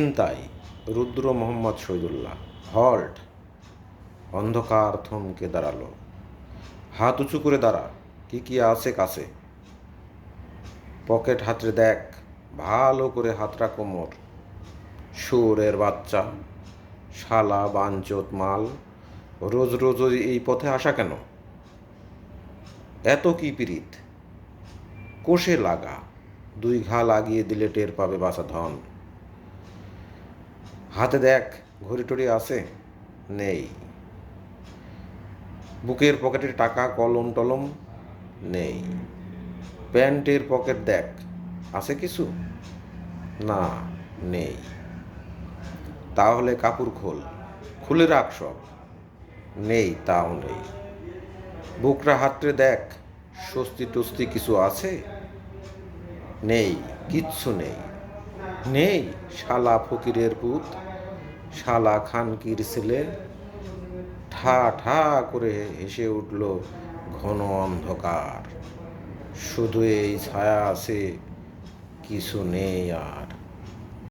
চিন্তায় রুদ্র মোহাম্মদ শহীদুল্লাহ। হল্ট! অন্ধকার থমকে দাঁড়ালো। হাত উঁচু করে দাঁড়া, কি কি আছে কাছে? পকেট হাতড়ে দেখ, ভালো করে হাতটা কোমর। শুয়োরের বাচ্চা, শালা বাঞ্চোত মাল, রোজ রোজ এই পথে আসা কেন? এত কি পিরিত? কোষে লাগা, 2 ঘা লাগিয়ে দিলে টের পাবে বাছা ধন। হাতে দেখ, ঘড়ি টড়ি আছে? নেই। বুকের পকেটে টাকা কলম টলম? নেই। প্যান্টের পকেট দেখ, আছে কিছু? না, নেই। তাহলে কাপড় খোল, খুলে রাখ সব। নেই, তাও নেই। বুকরা হাতড়ে দেখ, স্বস্তি টস্তি কিছু আছে? নেই, কিচ্ছু নেই। নেই, শালা ফকিরের পুত, শালা খানকির ছেলে। ঠা ঠা করে হেসে উঠল ঘন অন্ধকার। শুধু এই ছায়া আছে, কিছু নেই আর।